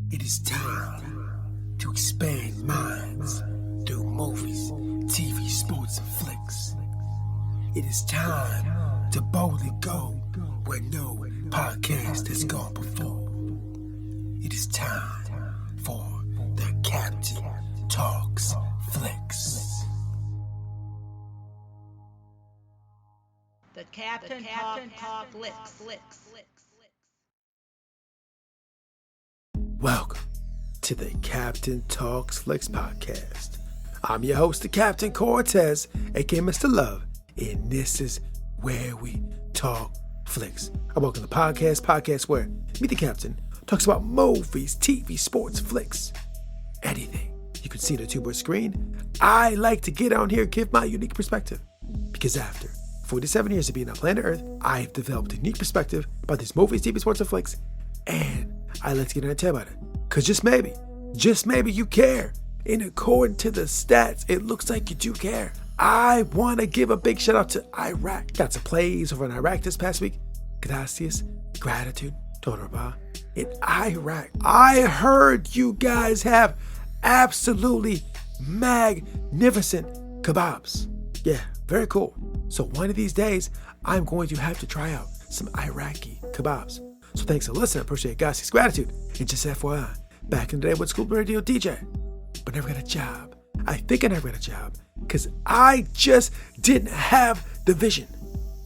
It is time to expand minds through movies, TV, sports, and flicks. It is time to boldly go where no podcast has gone before. It is time for the Captain Talks Flicks. The Captain Talk Flicks. Welcome to the Captain Talks Flicks podcast. I'm your host, the Captain Cortez, aka Mr. Love, and this is where we talk flicks. I welcome the podcast where me, the Captain, talks about movies, TV, sports, flicks, anything you can see on a two-word screen. I like to get on here and give my unique perspective, because after 47 years of being on planet Earth, I've developed a unique perspective about these movies, TV, sports, and flicks, and I like to get on and tell about it. Because just maybe you care. And according to the stats, it looks like you do care. I want to give a big shout out to Iraq. Got some plays over in Iraq this past week. Gracias, gratitude, Toraba. In Iraq, I heard you guys have absolutely magnificent kebabs. Yeah, very cool. So one of these days, I'm going to have to try out some Iraqi kebabs. So thanks for listening. I appreciate God's gratitude. And just FYI, back in the day with school radio DJ, but never got a job. I think I never got a job because I just didn't have the vision.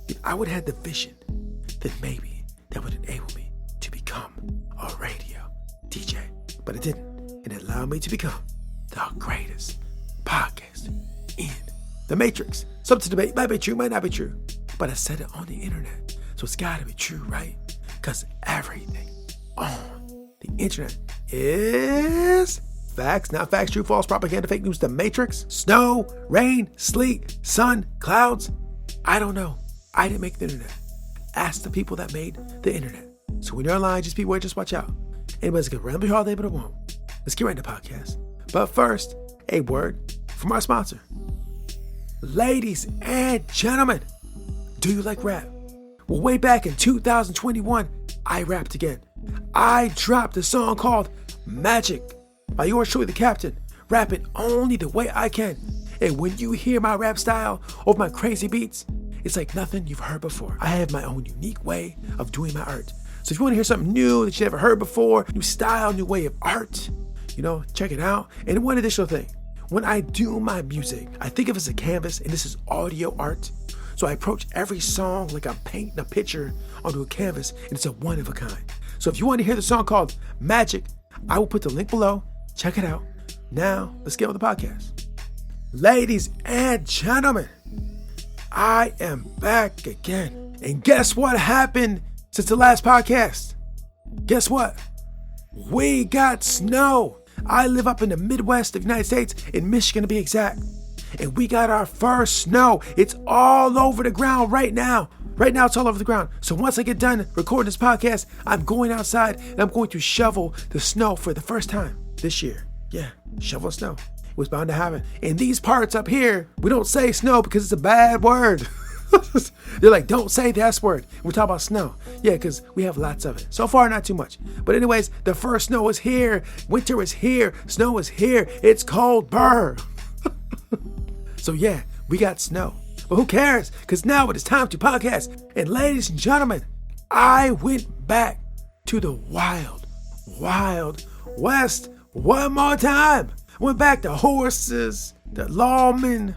If I would have had the vision, then maybe that would enable me to become a radio DJ. But it didn't. And it allowed me to become the greatest podcast in the Matrix. Something to debate. Might be true, might not be true. But I said it on the internet. So it's gotta be true, right? Because everything on the internet is facts, not facts, true, false, propaganda, fake news, the Matrix, snow, rain, sleet, sun, clouds. I don't know. I didn't make the internet. Ask the people that made the internet. So when you're online, just beware, just watch out. Anybody's gonna randomly holiday, but it won't. Let's get right into the podcast. But first, a word from our sponsor. Ladies and gentlemen, do you like rap? Well, way back in 2021, I rapped again. I dropped a song called Magic by yours truly, the Captain, rapping only the way I can. And when you hear my rap style or my crazy beats, it's like nothing you've heard before. I have my own unique way of doing my art. So if you want to hear something new that you never heard before, new style, new way of art, check it out. And one additional thing, when I do my music, I think of it as a canvas, and this is audio art. So I approach every song like I'm painting a picture onto a canvas, and it's a one of a kind. So if you want to hear the song called Magic, I will put the link below. Check it out. Now, let's get on the podcast. Ladies and gentlemen, I am back again. And guess what happened since the last podcast? Guess what? We got snow. I live up in the Midwest of the United States, in Michigan to be exact. And we got our first snow. It's all over the ground right now. Right now, it's all over the ground. So once I get done recording this podcast, I'm going outside and I'm going to shovel the snow for the first time this year. Yeah, shovel snow. It was bound to happen. In these parts up here, we don't say snow because it's a bad word. They're like, don't say the S word. We're talking about snow. Yeah, because we have lots of it. So far, not too much. But anyways, the first snow is here. Winter is here. Snow is here. It's cold. Brr. So yeah, we got snow. But who cares? Because now it is time to podcast. And ladies and gentlemen, I went back to the wild west one more time. Went back to horses, the lawmen,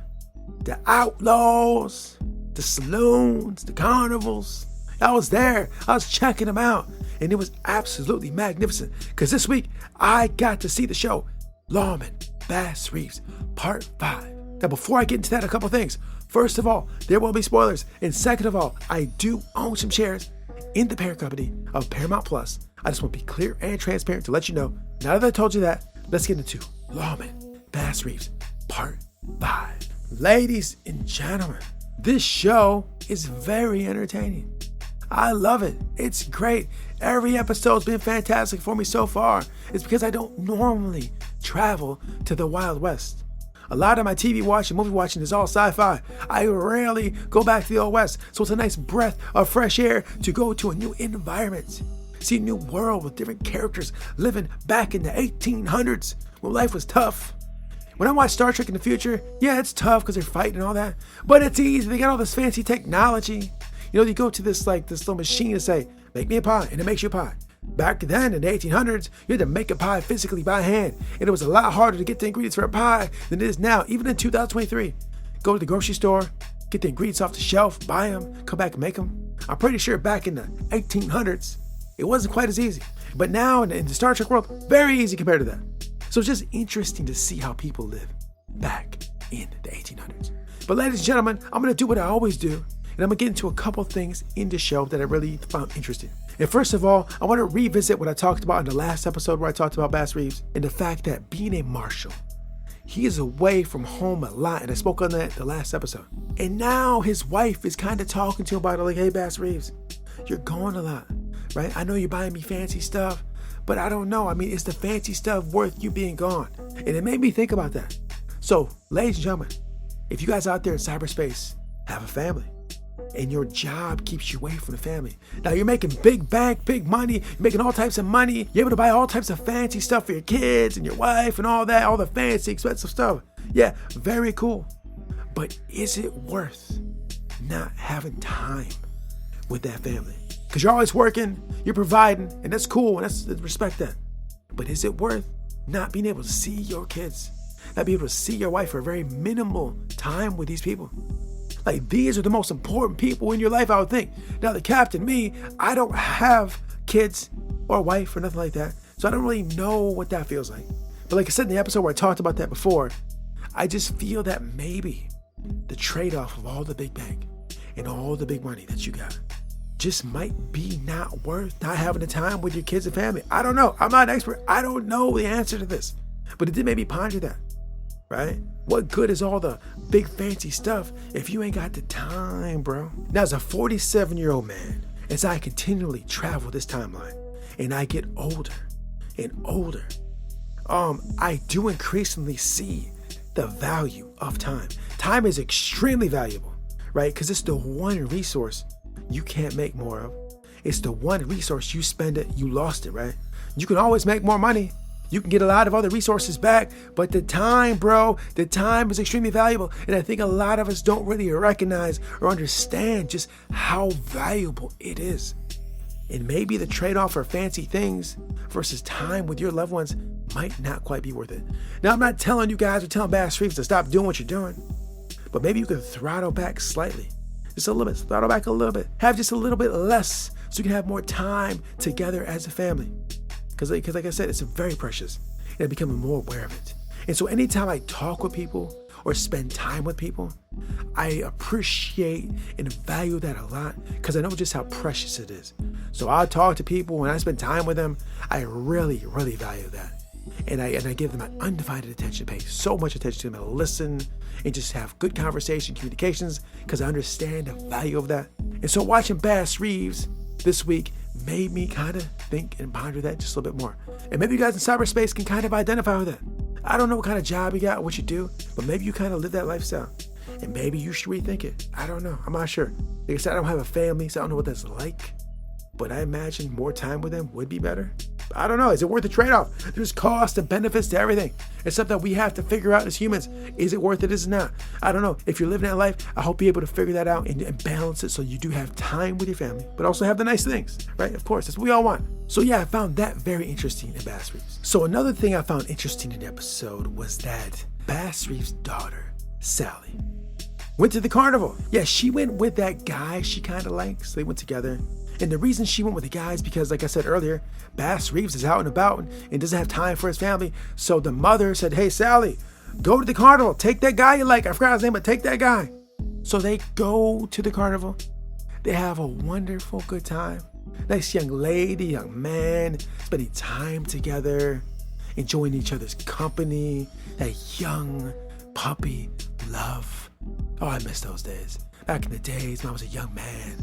the outlaws, the saloons, the carnivals. I was there. I was checking them out. And it was absolutely magnificent. Because this week, I got to see the show, Lawmen, Bass Reeves, Part 5. Now, before I get into that, a couple things. First of all, there will be spoilers. And second of all, I do own some shares in the parent company of Paramount Plus. I just want to be clear and transparent to let you know. Now that I told you that, let's get into Lawmen, Bass Reeves, Part 5. Ladies and gentlemen, this show is very entertaining. I love it. It's great. Every episode's been fantastic for me so far. It's because I don't normally travel to the Wild West. A lot of my TV watching, movie watching is all sci-fi. I rarely go back to the Old West, so it's a nice breath of fresh air to go to a new environment. see a new world with different characters living back in the 1800s when life was tough. When I watch Star Trek in the future, yeah, it's tough because they're fighting and all that, but it's easy. They got all this fancy technology. You go to this little machine and say, make me a pie, and it makes you a pie. Back then in the 1800s, you had to make a pie physically by hand, and it was a lot harder to get the ingredients for a pie than it is now, even in 2023. Go to the grocery store, get the ingredients off the shelf, buy them, come back and make them. I'm pretty sure back in the 1800s, it wasn't quite as easy. But now in the Star Trek world, very easy compared to that. So it's just interesting to see how people live back in the 1800s. But ladies and gentlemen, I'm going to do what I always do, and I'm going to get into a couple things in the show that I really found interesting. And first of all, I want to revisit what I talked about in the last episode where I talked about Bass Reeves and the fact that being a marshal, he is away from home a lot, and I spoke on that the last episode. And now his wife is kind of talking to him about it, like, hey, Bass Reeves, you're gone a lot, right? I know you're buying me fancy stuff, but I don't know. I mean, is the fancy stuff worth you being gone? And it made me think about that. So, ladies and gentlemen, if you guys out there in cyberspace have a family, and your job keeps you away from the family. Now you're making big bank, big money, you're making all types of money, you're able to buy all types of fancy stuff for your kids and your wife and all that, all the fancy, expensive stuff. Yeah, very cool. But is it worth not having time with that family? Because you're always working, you're providing, and that's cool, and that's respect that. But is it worth not being able to see your kids, not being able to see your wife for a very minimal time with these people? Like, these are the most important people in your life, I would think. Now, the captain, me, I don't have kids or a wife or nothing like that, so I don't really know what that feels like. But like I said in the episode where I talked about that before, I just feel that maybe the trade-off of all the big bank and all the big money that you got just might be not worth not having the time with your kids and family. I don't know. I'm not an expert. I don't know the answer to this, but it did make me ponder that. Right? What good is all the big fancy stuff if you ain't got the time, bro? Now, as a 47-year-old man, as I continually travel this timeline and I get older and older, I do increasingly see the value of time. Time is extremely valuable, right? Because it's the one resource you can't make more of. It's the one resource you spend it, you lost it, right? You can always make more money. You can get a lot of other resources back, but the time, bro, the time is extremely valuable. And I think a lot of us don't really recognize or understand just how valuable it is. And maybe the trade-off for fancy things versus time with your loved ones might not quite be worth it. Now, I'm not telling you guys or telling Bass Reeves to stop doing what you're doing, but maybe you can throttle back slightly. Just a little bit, throttle back a little bit. Have just a little bit less so you can have more time together as a family. Because like I said, it's very precious, and I'm becoming more aware of it. And so anytime I talk with people or spend time with people, I appreciate and value that a lot because I know just how precious it is. So I'll talk to people when I spend time with them. I really, really value that. And I give them my undivided attention, pay so much attention to them. I listen and just have good conversation, communications, because I understand the value of that. And so watching Bass Reeves this week made me kind of think and ponder that just a little bit more. And maybe you guys in cyberspace can kind of identify with that. I don't know what kind of job you got, what you do, but maybe you kind of live that lifestyle. And maybe you should rethink it. I don't know. I'm not sure. Like I said, I don't have a family, so I don't know what that's like. But I imagine more time with them would be better. I don't know. Is it worth the trade-off? There's cost and benefits to everything. It's something we have to figure out as humans. Is it worth it? Is it not? I don't know. If you're living that life, I hope you're able to figure that out and balance it so you do have time with your family, but also have the nice things, right? Of course, that's what we all want. So yeah, I found that very interesting in Bass Reeves. So another thing I found interesting in the episode was that Bass Reeves' daughter, Sally, went to the carnival. Yeah, she went with that guy she kind of likes. They went together. And the reason she went with the guy is because, like I said earlier, Bass Reeves is out and about and doesn't have time for his family. So the mother said, hey, Sally, go to the carnival. Take that guy you like. I forgot his name, but take that guy. So they go to the carnival. They have a wonderful good time. Nice young lady, young man, spending time together, enjoying each other's company, that young puppy love. Oh, I miss those days. Back in the days when I was a young man,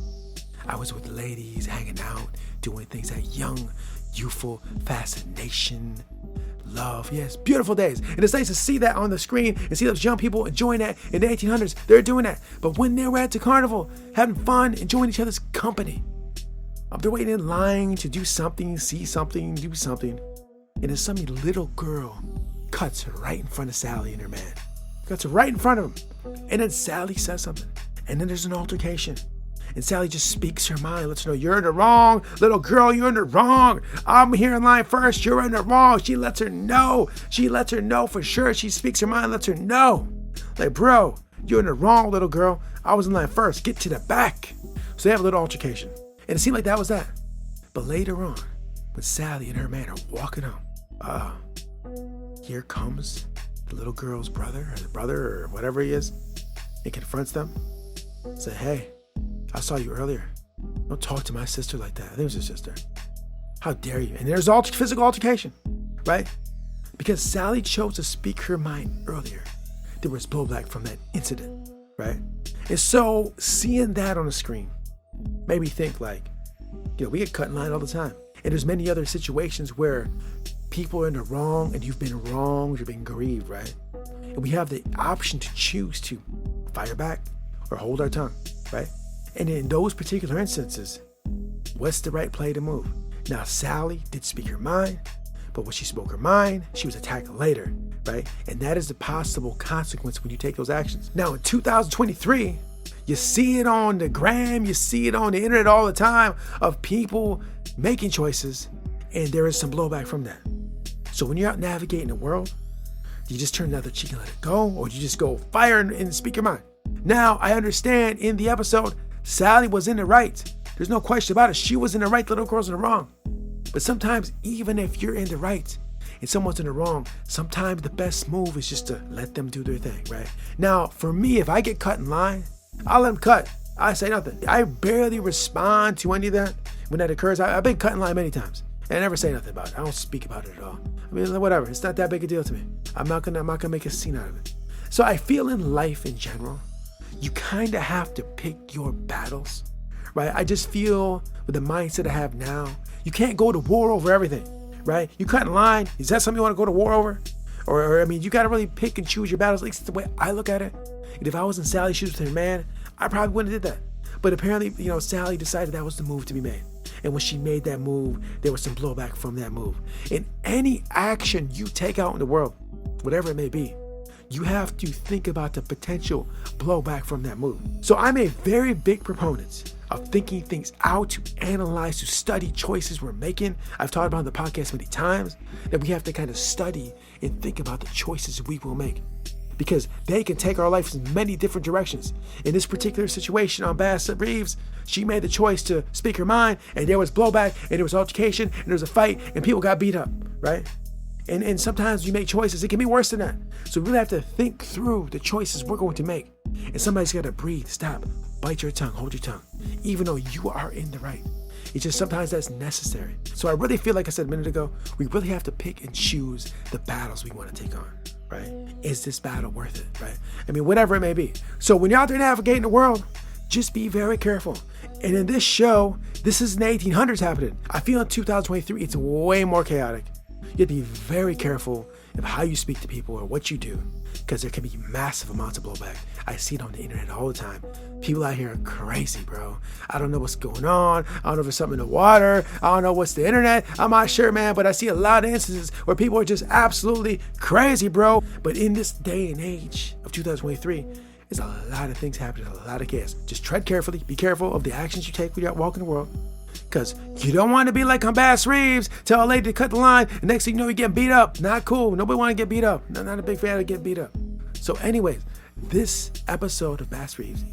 I was with ladies, hanging out, doing things, that young, youthful fascination, love. Yes, beautiful days. And it's nice to see that on the screen and see those young people enjoying that in the 1800s. They're doing that. But when they were at the carnival, having fun, enjoying each other's company, They're waiting in line to do something, see something, do something. And then some little girl cuts right in front of Sally and her man. Cuts right in front of him. And then Sally says something. And then there's an altercation. And Sally just speaks her mind, lets her know, you're in the wrong. Little girl, you're in the wrong. I'm here in line first. You're in the wrong. She lets her know. She lets her know for sure. She speaks her mind, lets her know. Like, bro, you're in the wrong, little girl. I was in line first. Get to the back. So they have a little altercation. And it seemed like that was that. But later on, when Sally and her man are walking home, here comes the little girl's brother or whatever he is. He confronts them. Say, hey, I saw you earlier. Don't talk to my sister like that. I think it was your sister. How dare you? And there's physical altercation, right? Because Sally chose to speak her mind earlier. There was blowback from that incident, right? And so seeing that on the screen made me think like, we get cut in line all the time. And there's many other situations where people are in the wrong and you've been wronged, you've been grieved, right? And we have the option to choose to fire back or hold our tongue, right? And in those particular instances, what's the right play to move? Now, Sally did speak her mind, but when she spoke her mind, she was attacked later, right? And that is the possible consequence when you take those actions. Now, in 2023, you see it on the gram, you see it on the internet all the time of people making choices, and there is some blowback from that. So when you're out navigating the world, do you just turn the other cheek and let it go, or do you just go fire and speak your mind? Now, I understand in the episode, Sally was in the right. There's no question about it. She was in the right, the little girl's in the wrong. But sometimes, even if you're in the right and someone's in the wrong, sometimes the best move is just to let them do their thing, right? Now, for me, if I get cut in line, I'll let them cut. I say nothing. I barely respond to any of that when that occurs. I've been cut in line many times. And I never say nothing about it. I don't speak about it at all. I mean, whatever. It's not that big a deal to me. I'm not gonna make a scene out of it. So I feel in life in general, you kind of have to pick your battles, right? I just feel with the mindset I have now, you can't go to war over everything, right? You cut in line. Is that something you want to go to war over? Or I mean, you got to really pick and choose your battles. At least the way I look at it. And if I was in Sally's shoes with her man, I probably wouldn't have did that. But apparently, Sally decided that was the move to be made. And when she made that move, there was some blowback from that move. In any action you take out in the world, whatever it may be, you have to think about the potential blowback from that move. So I'm a very big proponent of thinking things out, to analyze, to study choices we're making. I've talked about on the podcast many times that we have to kind of study and think about the choices we will make, because they can take our life in many different directions. In this particular situation on Reeves, she made the choice to speak her mind, and there was blowback, and there was altercation, and there was a fight, and people got beat up, right? And sometimes you make choices, it can be worse than that. So we really have to think through the choices we're going to make. And somebody's got to breathe, stop, bite your tongue, hold your tongue, even though you are in the right. It's just sometimes that's necessary. So I really feel like I said a minute ago, we really have to pick and choose the battles we want to take on, right? Is this battle worth it, right? I mean, whatever it may be. So when you're out there navigating the world, just be very careful. And in this show, this is in the 1800s happening. I feel in 2023, it's way more chaotic. You have to be very careful of how you speak to people or what you do, because there can be massive amounts of blowback. I see it on the internet all the time. People out here are crazy, bro. I don't know what's going on. I don't know if there's something in the water. I don't know what's the internet. I'm not sure, man, but I see a lot of instances where people are just absolutely crazy, bro. But in this day and age of 2023, there's a lot of things happening, a lot of chaos. Just tread carefully. Be careful of the actions you take when you're out walking the world. Because you don't want to be like on Reeves, tell a lady to cut the line, and next thing you know, you're getting beat up. Not cool. Nobody want to get beat up. Not a big fan of getting beat up. So anyways, this episode of Reeves,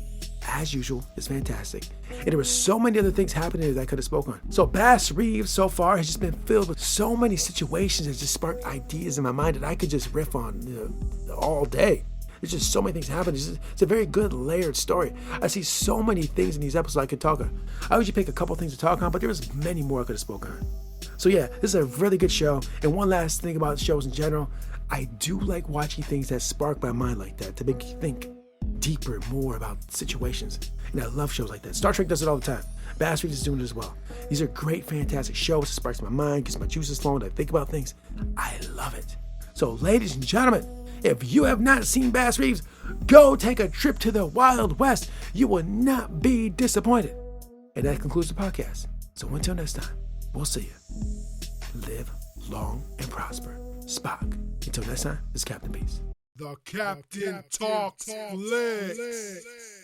as usual, is fantastic. And there were so many other things happening that I could have spoken on. So Reeves so far has just been filled with so many situations that just sparked ideas in my mind that I could just riff on all day. There's just so many things happening. It's a very good layered story. I see so many things in these episodes I could talk on. I usually pick a couple things to talk on, but there was many more I could have spoken on. So yeah, this is a really good show. And one last thing about shows in general, I do like watching things that spark my mind like that, to make you think deeper, more about situations. And I love shows like that. Star Trek does it all the time. Reeves is doing it as well. These are great, fantastic shows. It sparks my mind, gets my juices flowing. I think about things. I love it. So ladies and gentlemen, if you have not seen Reeves, go take a trip to the Wild West. You will not be disappointed. And that concludes the podcast. So until next time, we'll see you. Live long and prosper. Spock. Until next time, this is Captain Peace. The Captain Talks Flicks.